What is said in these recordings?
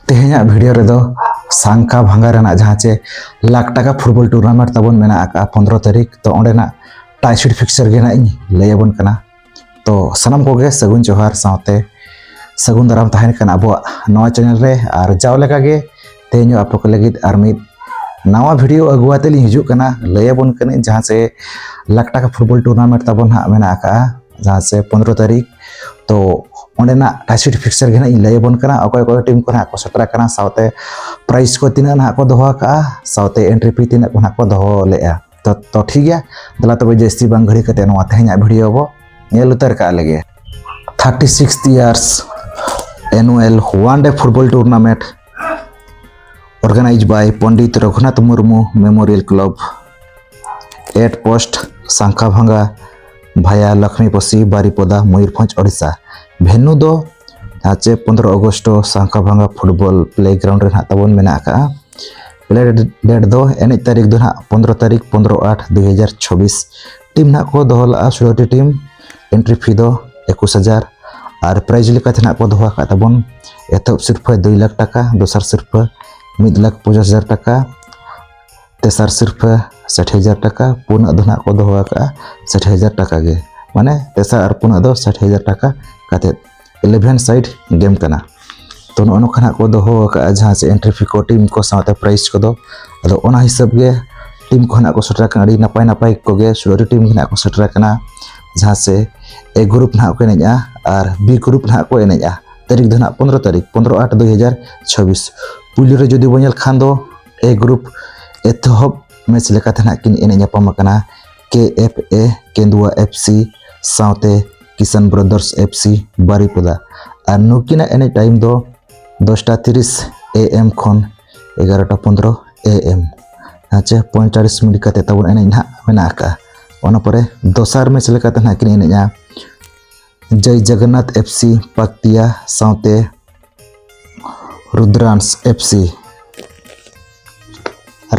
तेहना वीडियो रेदो सांका भांगा रेना जहाँ चे लाख टाका फुटबॉल टूर्नामेंट तबन मेना आका 15 तारीख तो ओंडेना टाइट फिक्सर गे ना लैबन कना तो सनम कोगे सगुन जोहार साथे सगुन दाराम तहन कना अब नवा चैनल रे और जाव लेका गे तेहनो आप को लगिद आर मिद नवा वीडियो अगुआते ली हिजू कना लैबन कने जहाँ से लाख टाका फुटबॉल टूर्नामेंट तबन हा मेना आका जहाँ से 15 तारीख तो ओंडेना टाइट फिक्सर गे ना लैबन कना अकोय टीम को ना को सटरा कना साथे प्राइस को तीना ना को दोहा का साथे एंट्री फी तीना को ना को दोहो लेया तो ठीक है दला तबे जस्ती बांग घड़ी कते नवा तेहना वीडियो बो नेल उतर का लगे 36 years annual one day football tournament organized by Pandit Raghunath Murmu Memorial Club at post Sankabhanga via Lakshmipasi Baripada Mayurbhanj Odisha venue do hache 15 August Sankabhanga football playground re tabon mena ka play date do enej tarikh do 15 तारीख 15/8/2026 team ना को दोहला 16 team entry fee दो 21,000 और prize लेका थे को दोहा का तबन एथब सिर्फ 2 लाख टाका दोसर सिर्फ 1,50,000 टाका तेसर सिर्फ 60,000 टाका पुना दोना को दोहा का 60,000 टाका गे माने तेसर और पुना दो 60,000 टाका काते 11 साइड गेम कना तो नो खाना को दोहो का जहाँ से एंट्री फी को टीम को साथे प्राइज को दो अदो ओना हिसाब गे टीम को ना को सटरा कना अड़ी नपाय नपाय को गे 16 टीम ना को सटरा कना जहाँ से ए ग्रुप ना को एनेजा और बी ग्रुप ना को एनेजा तारीख दो 15 तारीख 15/8/2026 पुलियो रे जदि बनेल खान दो ए ग्रुप एथहब मैच लेका थे किन एनेजा पमकना KFA केंदुआ FC साथे किसान ब्रदर्स FC बारीपदा और नुकिना एने टाइम दो 10:30 AM खन 11:15 AM आचे 45 मिनट कते तबन एने ना मेना का ओना परे दोसार मैच लेका थे किन एनेजा जय जगन्नाथ FC पाक्तिया साथे रुद्रांश FC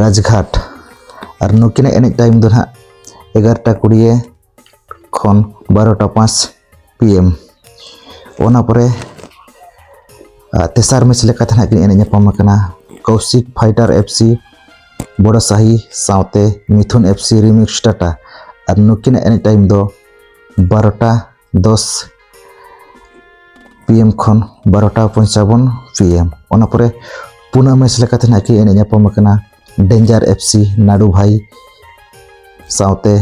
राजघाट और नुकिना एने टाइम दो 11:20 खन 12:05 PM ओना परे तेसार मैच लेका थे किन एने पमकना कौशिक फाइटर FC बड़साही साथे मिथुन FC रिमिक्स टाटा और नुकिना एने टाइम दो 12:10 PM खन 12:55 PM ओना परे पुना मैच लेका थे कि एने पमकना डेंजर FC नाडू भाई साथे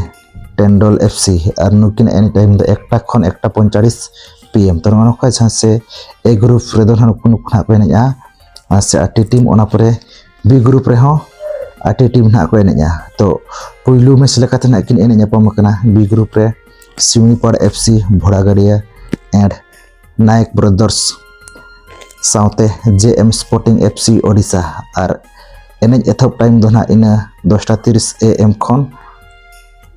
टेंडल FC और नुकिन एनी टाइम दो 1 खन 1:45 PM तो नोका जहाँ से ए ग्रुप रे दो कुन को एनेजा से 8 टीम ओना परे बी ग्रुप रे हो 8 टीम ना को एनेजा तो पुइलु मैच लेका थे किन एनेजा पमकना बी ग्रुप रे सिमीपाड़ FC भोड़ागड़िया एंड नायक ब्रदर्स साथे JM स्पोर्टिंग FC ओडिशा और एनेज एथब टाइम दो इना 10:30 AM खन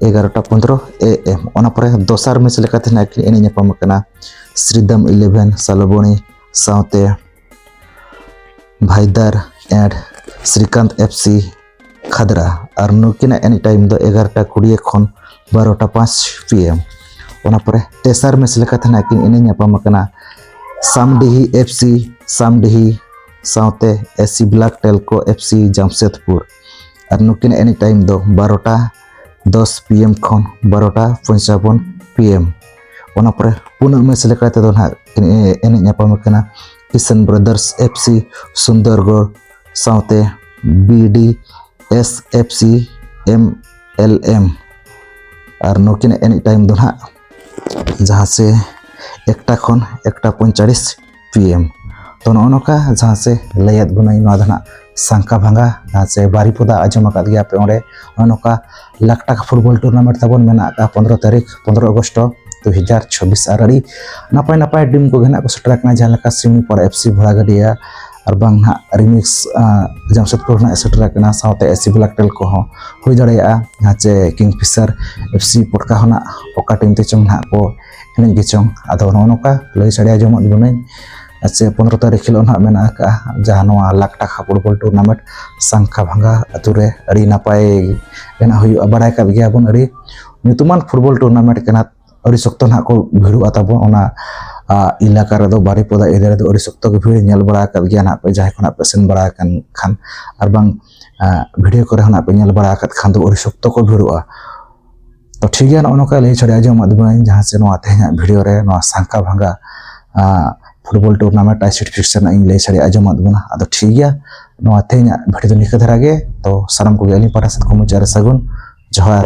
11:15 AM ओना परे दोसार मैच लेका थे कि एने पमकना श्रीदम 11 सालबोनी साथे भाईदार एंड श्रीकांत FC खदरा और नुकिना एनी टाइम दो 11:20 खन 12:05 PM ओना परे तेसार मैच लेका थे कि एने पमकना सामडिही FC सामडिही साथे SC black Telco FC Jamshedpur और नुकिना एनी टाइम दो 12:10 PM खन 12:55 PM ओना परे पुना मैच लेका ते दो एने ᱧᱟᱯᱟᱢ किसान ब्रदर्स FC सुंदरगढ़ साथे BDS FC MLM और नुकिना एनी टाइम दो जहाँ से 1 खन 1:45 PM तो नोका जहाँ से लैद बुनाई ना सांकाभांगा जहाँ से बारीपदा आजम गया पे ओंडे नोका लाख टाका फुटबॉल टूर्नामेंट तबन मेना 15 तारीख 15 अगस्त 2026 और अड़ी नपाय नपाय टीम को घेना को सटरा कना जहाँ लेका सिमीपाड़ FC भोड़ागड़िया और बांग ना रिमिक्स जमशेदपुर ना सटरा कना साथे SC ब्लैक टेल को हुई दाड़ेया जहाँ से किंगफिशर FC पटका होना ओका टीम ते चंग ना को एने गेचंग आदो नोका लई सड़िया जम बुनाई अच्छे 15 तारीख हिलो ना मेना का जहाँ लाख टाका फुटबॉल टूर्नामेंट सांकाभांगा अतुरे अड़ी नपाय बेना हुई बड़ाय का गया बन अड़ी ᱧᱩᱛᱩᱢᱟᱱ फुटबॉल टूर्नामेंट कना अड़ी सख्त ना को भिड़ुआ ताबो ओना इलाका रे दो बारीपदा एरिया रे दो अड़ी सख्त के भीड़ नेल बड़ा कर गया ना पे जहां खना पे सेन बड़ा खान और बांग वीडियो करे हना पे नेल बड़ा खान दो अड़ी सख्त को भीड़ुआ तो ठीक है नौका लई छड़े आजम बन जहां से तेना वीडियो रे सांका भांगा फुटबॉल टूर्नामेंट टाइसिट फिक्सर इन लई छड़े आजम बना अद ठीक है तेना वीडियो निका धरा गे तो सानम को गेली पारा से को मुचारे सगुन जोहार।